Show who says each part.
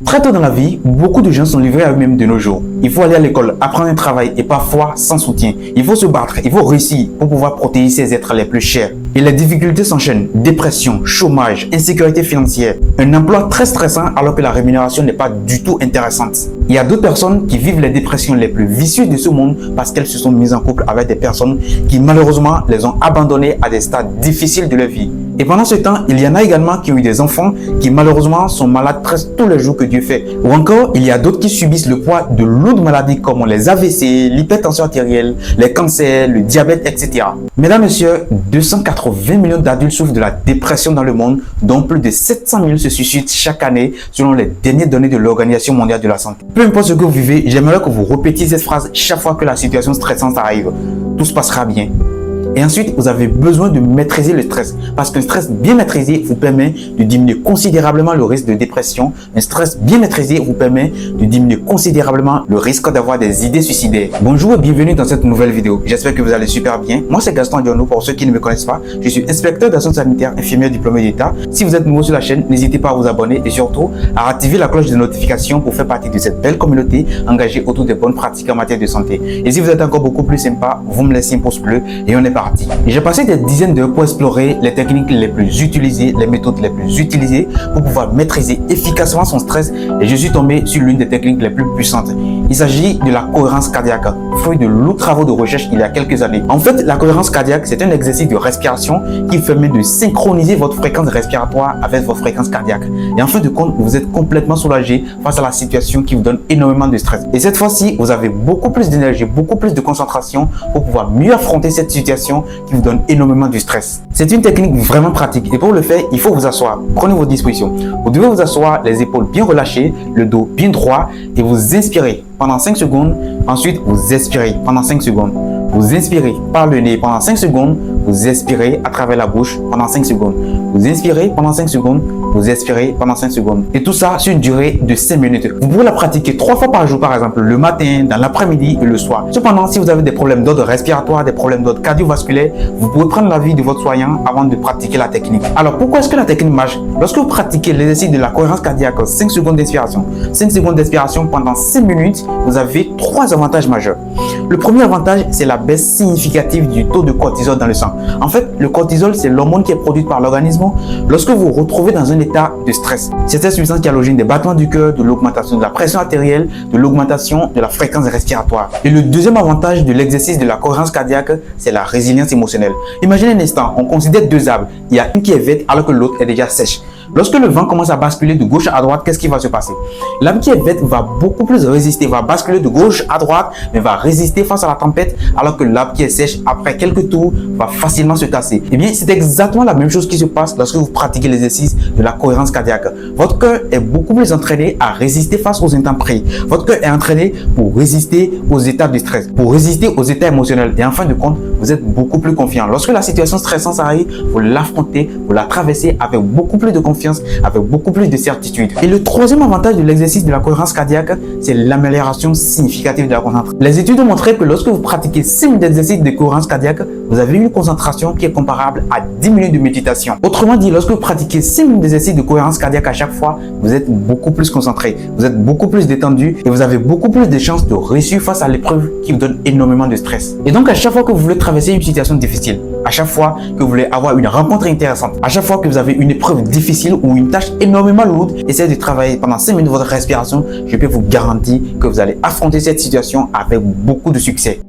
Speaker 1: Très tôt dans la vie, beaucoup de gens sont livrés à eux-mêmes de nos jours. Il faut aller à l'école, apprendre un travail et parfois sans soutien. Il faut se battre, il faut réussir pour pouvoir protéger ses êtres les plus chers. Et les difficultés s'enchaînent. Dépression, chômage, insécurité financière. Un emploi très stressant alors que la rémunération n'est pas du tout intéressante. Il y a d'autres personnes qui vivent les dépressions les plus vicieuses de ce monde parce qu'elles se sont mises en couple avec des personnes qui malheureusement les ont abandonnées à des stades difficiles de leur vie. Et pendant ce temps, il y en a également qui ont eu des enfants qui malheureusement sont malades presque tous les jours que Dieu fait. Ou encore, il y a d'autres qui subissent le poids de lourdes maladies comme les AVC, l'hypertension artérielle, les cancers, le diabète, etc. Mesdames, Messieurs, 280 millions d'adultes souffrent de la dépression dans le monde, dont plus de 700 000 se suicident chaque année selon les dernières données de l'Organisation mondiale de la santé. Peu importe ce que vous vivez, j'aimerais que vous répétiez cette phrase chaque fois que la situation stressante arrive. Tout se passera bien. Et ensuite, vous avez besoin de maîtriser le stress parce qu'un stress bien maîtrisé vous permet de diminuer considérablement le risque de dépression. Un stress bien maîtrisé vous permet de diminuer considérablement le risque d'avoir des idées suicidaires. Bonjour et bienvenue dans cette nouvelle vidéo. J'espère que vous allez super bien. Moi, c'est Gaston Diono. Pour ceux qui ne me connaissent pas, je suis inspecteur d'action sanitaire, infirmière diplômé d'État. Si vous êtes nouveau sur la chaîne, n'hésitez pas à vous abonner et surtout à activer la cloche de notification pour faire partie de cette belle communauté engagée autour des bonnes pratiques en matière de santé. Et si vous êtes encore beaucoup plus sympa, vous me laissez un pouce bleu et on est parti. J'ai passé des dizaines d'heures pour explorer les techniques les plus utilisées, les méthodes les plus utilisées pour pouvoir maîtriser efficacement son stress et je suis tombé sur l'une des techniques les plus puissantes. Il s'agit de la cohérence cardiaque, fruit de lourds travaux de recherche il y a quelques années. En fait, la cohérence cardiaque, c'est un exercice de respiration qui permet de synchroniser votre fréquence respiratoire avec votre fréquence cardiaque. Et en fin de compte, vous êtes complètement soulagé face à la situation qui vous donne énormément de stress. Et cette fois-ci, vous avez beaucoup plus d'énergie, beaucoup plus de concentration pour pouvoir mieux affronter cette situation qui vous donne énormément de stress. C'est une technique vraiment pratique et pour le faire, il faut vous asseoir. Prenez vos dispositions. Vous devez vous asseoir, les épaules bien relâchées, le dos bien droit et vous inspirez pendant 5 secondes. Ensuite, vous expirez pendant 5 secondes. Vous inspirez par le nez pendant 5 secondes. Vous expirez à travers la bouche pendant 5 secondes. Vous inspirez pendant 5 secondes. Vous expirez pendant 5 secondes. Et tout ça sur une durée de 5 minutes. Vous pouvez la pratiquer 3 fois par jour, par exemple, le matin, dans l'après-midi et le soir. Cependant, si vous avez des problèmes d'ordre respiratoire, des problèmes d'ordre cardiovasculaire, vous pouvez prendre l'avis de votre soignant avant de pratiquer la technique. Alors, pourquoi est-ce que la technique marche? Lorsque vous pratiquez l'exercice de la cohérence cardiaque, 5 secondes d'inspiration, 5 secondes d'expiration pendant 5 minutes, vous avez 3 avantages majeurs. Le premier avantage, c'est la baisse significative du taux de cortisol dans le sang. En fait, le cortisol, c'est l'hormone qui est produite par l'organisme lorsque vous vous retrouvez dans un état de stress. C'est cette substance qui est à l'origine des battements du cœur, de l'augmentation de la pression artérielle, de l'augmentation de la fréquence respiratoire. Et le deuxième avantage de l'exercice de la cohérence cardiaque, c'est la résilience émotionnelle. Imaginez un instant, on considère 2 arbres. Il y a une qui est verte alors que l'autre est déjà sèche. Lorsque le vent commence à basculer de gauche à droite, qu'est-ce qui va se passer? L'arbre qui est verte va beaucoup plus résister, va basculer de gauche à droite, mais va résister face à la tempête, alors que l'arbre qui est sèche, après quelques tours, va facilement se casser. Eh bien, c'est exactement la même chose qui se passe lorsque vous pratiquez l'exercice de la cohérence cardiaque. Votre cœur est beaucoup plus entraîné à résister face aux intempéries. Votre cœur est entraîné pour résister aux états de stress, pour résister aux états émotionnels. Et en fin de compte, vous êtes beaucoup plus confiant. Lorsque la situation stressante arrive, vous l'affrontez, vous la traversez avec beaucoup plus de confiance, avec beaucoup plus de certitude. Et le troisième avantage de l'exercice de la cohérence cardiaque, c'est l'amélioration significative de la concentration. Les études ont montré que lorsque vous pratiquez 6 minutes d'exercice de cohérence cardiaque, vous avez une concentration qui est comparable à 10 minutes de méditation. Autrement dit, lorsque vous pratiquez 6 minutes d'exercice de cohérence cardiaque à chaque fois, vous êtes beaucoup plus concentré, vous êtes beaucoup plus détendu et vous avez beaucoup plus de chances de réussir face à l'épreuve qui vous donne énormément de stress. Et donc, à chaque fois que vous voulez traverser une situation difficile, à chaque fois que vous voulez avoir une rencontre intéressante, à chaque fois que vous avez une épreuve difficile ou une tâche énormément lourde, essayez de travailler pendant 5 minutes votre respiration. Je peux vous garantir que vous allez affronter cette situation avec beaucoup de succès.